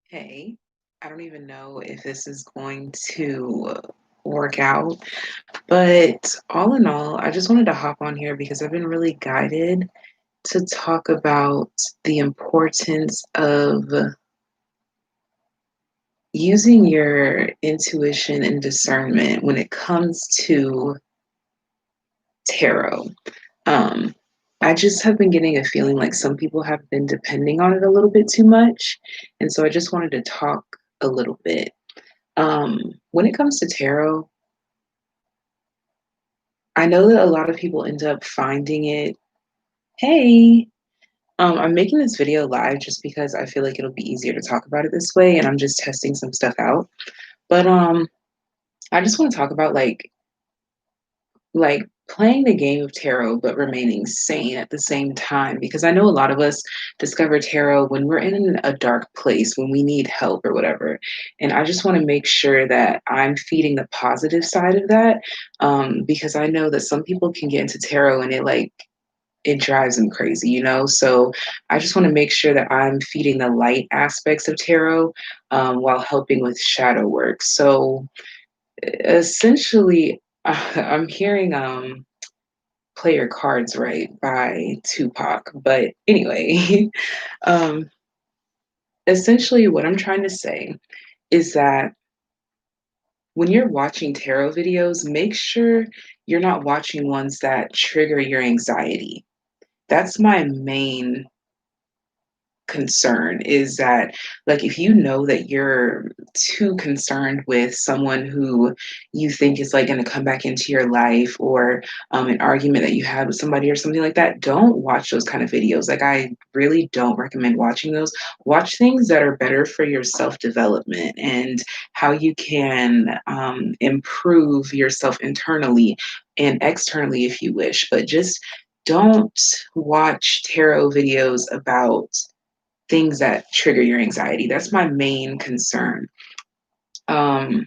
Hey, I don't even know if this is going to work out, but all in all, I just wanted to hop on here because I've been really guided to talk about the importance of using your intuition and discernment when it comes to tarot. Um, I just have been getting a feeling like some people have been depending on it a little bit too much. And so I just wanted to talk a little bit. When it comes to tarot, I know that a lot of people end up finding it. Hey, I'm making this video live just because I feel like it'll be easier to talk about it this way, and I'm just testing some stuff out. But I just want to talk about like playing the game of tarot but remaining sane at the same time, because I know a lot of us discover tarot when we're in a dark place, when we need help or whatever. And I just want to make sure that I'm feeding the positive side of that, because I know that some people can get into tarot and it drives them crazy, you know? So I just want to make sure that I'm feeding the light aspects of tarot, while helping with shadow work. So essentially, I'm hearing Play Your Cards Right by Tupac. But anyway, um, essentially, what I'm trying to say is that when you're watching tarot videos, make sure you're not watching ones that trigger your anxiety. That's my main concern, is that like if you know that you're too concerned with someone who you think is like going to come back into your life, or an argument that you had with somebody or something like that, don't watch those kind of videos. Like, I really don't recommend watching those. Watch things that are better for your self-development and how you can improve yourself internally and externally if you wish, but just don't watch tarot videos about things that trigger your anxiety. That's my main concern. Um,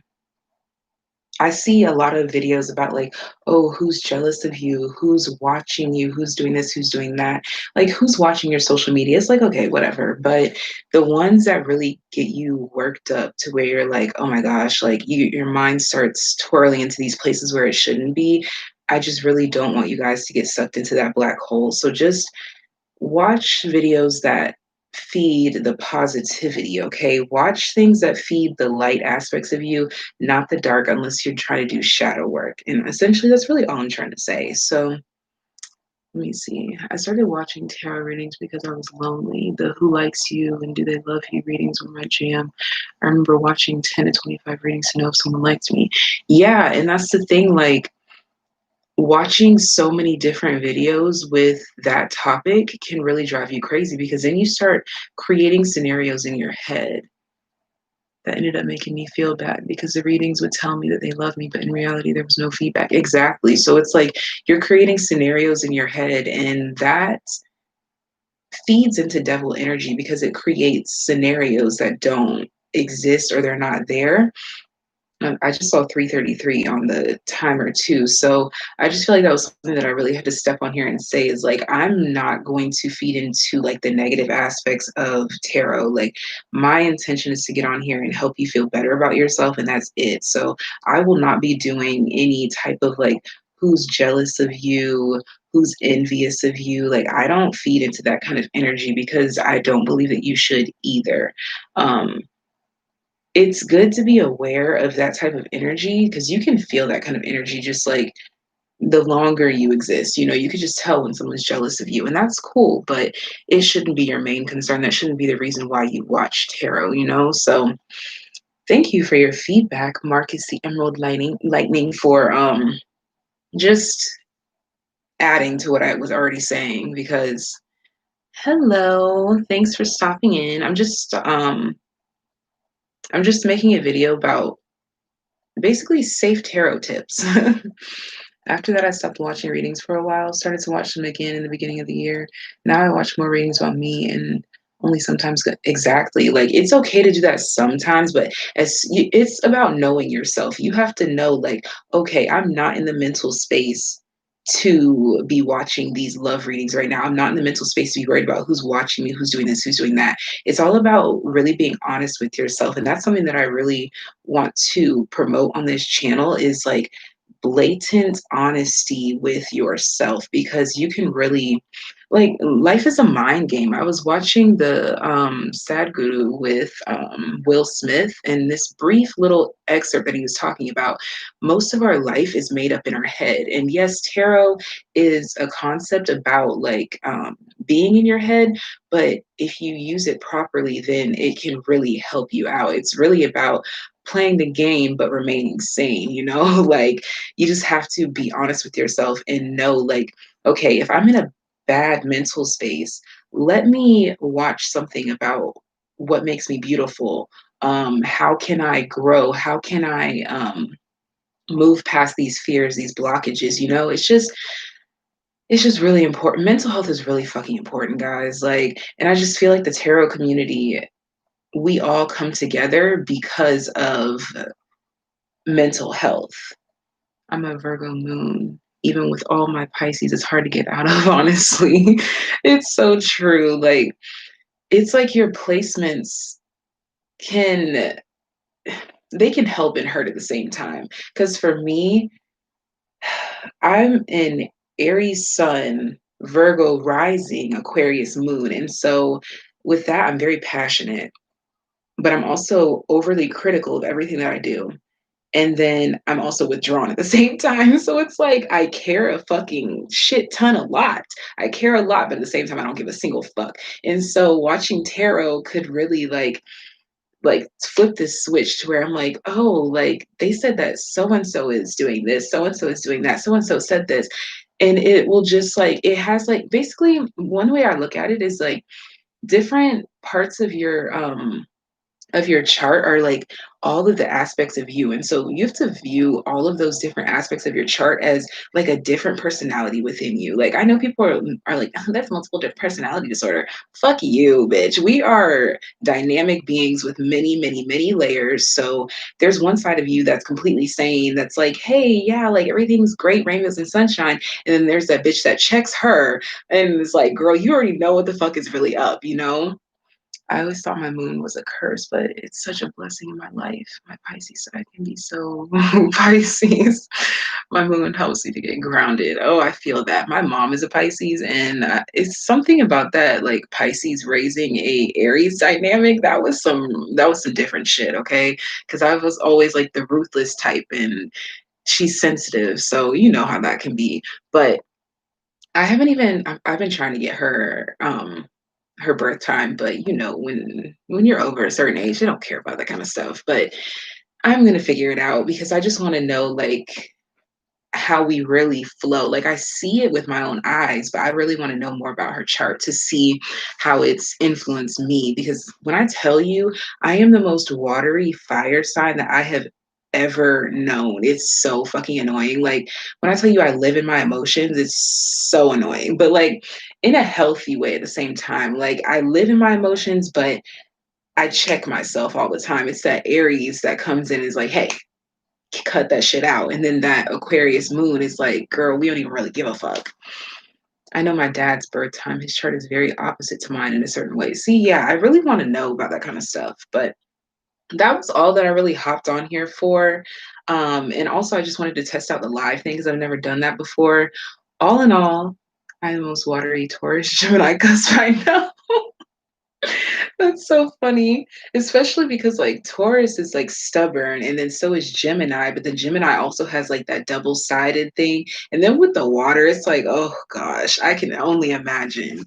I see a lot of videos about like, oh, who's jealous of you? Who's watching you? Who's doing this? Who's doing that? Like, who's watching your social media? It's like, okay, whatever. But the ones that really get you worked up to where you're like, oh my gosh, like your mind starts twirling into these places where it shouldn't be. I just really don't want you guys to get sucked into that black hole. So just watch videos that feed the positivity, okay? Watch things that feed the light aspects of you, not the dark, unless you're trying to do shadow work. And essentially, that's really all I'm trying to say. So, let me see. I started watching tarot readings because I was lonely. The Who Likes You and Do They Love You readings were my jam. I remember watching 10 to 25 readings to know if someone liked me. Yeah, and that's the thing, like, watching so many different videos with that topic can really drive you crazy, because then you start creating scenarios in your head that ended up making me feel bad because the readings would tell me that they love me, but in reality, there was no feedback. Exactly. So it's like you're creating scenarios in your head, and that feeds into devil energy because it creates scenarios that don't exist or they're not there. I just saw 3:33 on the timer too. So I just feel like that was something that I really had to step on here and say, is like, I'm not going to feed into like the negative aspects of tarot. Like, my intention is to get on here and help you feel better about yourself, and that's it. So I will not be doing any type of like who's jealous of you, who's envious of you. Like, I don't feed into that kind of energy because I don't believe that you should either. Um, it's good to be aware of that type of energy because you can feel that kind of energy just like the longer you exist. You know, you could just tell when someone's jealous of you, and that's cool, but it shouldn't be your main concern. That shouldn't be the reason why you watch tarot, you know? So thank you for your feedback, Marcus the Emerald Lightning, for just adding to what I was already saying, because hello, thanks for stopping in. I'm just making a video about basically safe tarot tips. After that, I stopped watching readings for a while, started to watch them again in the beginning of the year. Now I watch more readings on me, and only sometimes exactly. Like, it's okay to do that sometimes, but it's about knowing yourself. You have to know, like, okay, I'm not in the mental space to be watching these love readings right now. I'm not in the mental space to be worried about who's watching me, who's doing this, who's doing that. It's all about really being honest with yourself. And that's something that I really want to promote on this channel is like blatant honesty with yourself because you can really like life is a mind game. I was watching the Sad Guru with Will Smith and this brief little excerpt that he was talking about. Most of our life is made up in our head. And yes, tarot is a concept about like being in your head, but if you use it properly, then it can really help you out. It's really about playing the game but remaining sane, you know? Like you just have to be honest with yourself and know like, okay, if I'm in a bad mental space, let me watch something about what makes me beautiful. How can I grow? How can I move past these fears, these blockages? You know, it's just really important. Mental health is really fucking important, guys. Like, and I just feel like the tarot community, we all come together because of mental health. I'm a Virgo moon. Even with all my Pisces, it's hard to get out of, honestly. It's so true. Like, it's like your placements can, they can help and hurt at the same time. Because for me, I'm in Aries sun, Virgo rising, Aquarius moon. And so with that, I'm very passionate, but I'm also overly critical of everything that I do. And then I'm also withdrawn at the same time. So it's like I care a fucking shit ton a lot. I care a lot, but at the same time I don't give a single fuck. And so watching tarot could really like flip this switch to where I'm like, oh, like they said that so and so is doing this, so and so is doing that, so and so said this. And it will just like it has like basically one way I look at it is like different parts of your chart are like all of the aspects of you. And so you have to view all of those different aspects of your chart as like a different personality within you. Like I know people are like, oh, that's multiple different personality disorder. Fuck you, bitch. We are dynamic beings with many, many, many layers. So there's one side of you that's completely sane, that's like, hey, yeah, like everything's great, rainbows and sunshine. And then there's that bitch that checks her and it's like, girl, you already know what the fuck is really up, you know? I always thought my moon was a curse, but it's such a blessing in my life. My Pisces side can be so Pisces. My moon helps me to get grounded. Oh, I feel that. My mom is a Pisces, and it's something about that, like Pisces raising a Aries dynamic. That was some different shit, okay? Because I was always like the ruthless type, and she's sensitive, so you know how that can be. But I haven't even. I've been trying to get her birth time, but you know, when you're over a certain age, they don't care about that kind of stuff. But I'm gonna figure it out because I just want to know like how we really flow. Like I see it with my own eyes, but I really want to know more about her chart to see how it's influenced me. Because when I tell you, I am the most watery fire sign that I have ever known. It's so fucking annoying. Like when I tell you I live in my emotions, it's so annoying. But like in a healthy way at the same time. Like I live in my emotions, but I check myself all the time. It's that Aries that comes in and is like, hey, cut that shit out. And then that Aquarius moon is like, girl, we don't even really give a fuck. I know my dad's birth time. His chart is very opposite to mine in a certain way. See, yeah, I really want to know about that kind of stuff. But that was all that I really hopped on here for. And also, I just wanted to test out the live thing because I've never done that before. All in all, I'm the most watery Taurus Gemini cusp I know. That's so funny, especially because like Taurus is like stubborn and then so is Gemini, but the Gemini also has like that double-sided thing. And then with the water, it's like, oh gosh, I can only imagine.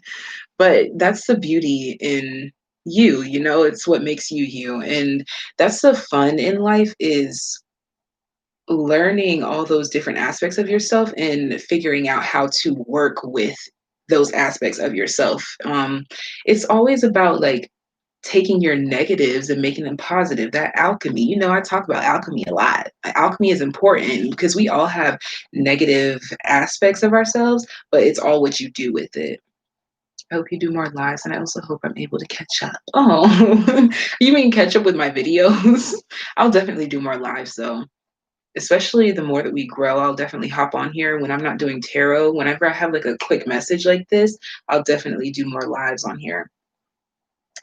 But that's the beauty in you, you know, it's what makes you you. And that's the fun in life is learning all those different aspects of yourself and figuring out how to work with those aspects of yourself. It's always about like taking your negatives and making them positive. That alchemy, you know, I talk about alchemy a lot. Alchemy is important because we all have negative aspects of ourselves, but it's all what you do with it. I hope you do more lives, and I also hope I'm able to catch up. Oh, you mean catch up with my videos? I'll definitely do more lives though. especially the more that we grow, I'll definitely hop on here when I'm not doing tarot. Whenever I have like a quick message like this, I'll definitely do more lives on here.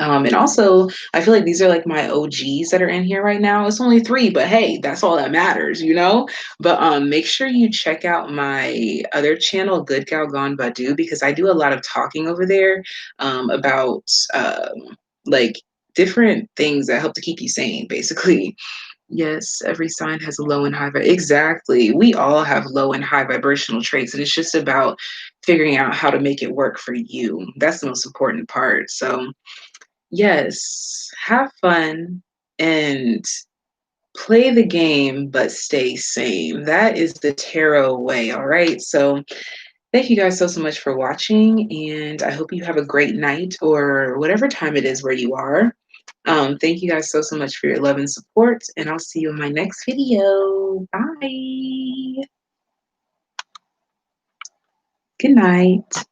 And also, I feel like these are like my OGs that are in here right now. It's only three, but hey, that's all that matters, you know? But make sure you check out my other channel, Good Gal Gone Badu, because I do a lot of talking over there about like different things that help to keep you sane, basically. Yes, every sign has a low and high. Exactly. We all have low and high vibrational traits, and it's just about figuring out how to make it work for you. That's the most important part. So, yes, have fun and play the game, but stay sane. That is the tarot way. All right. So, thank you guys so much for watching, and I hope you have a great night or whatever time it is where you are. Thank you guys so much for your love and support, and I'll see you in my next video. Bye. Good night.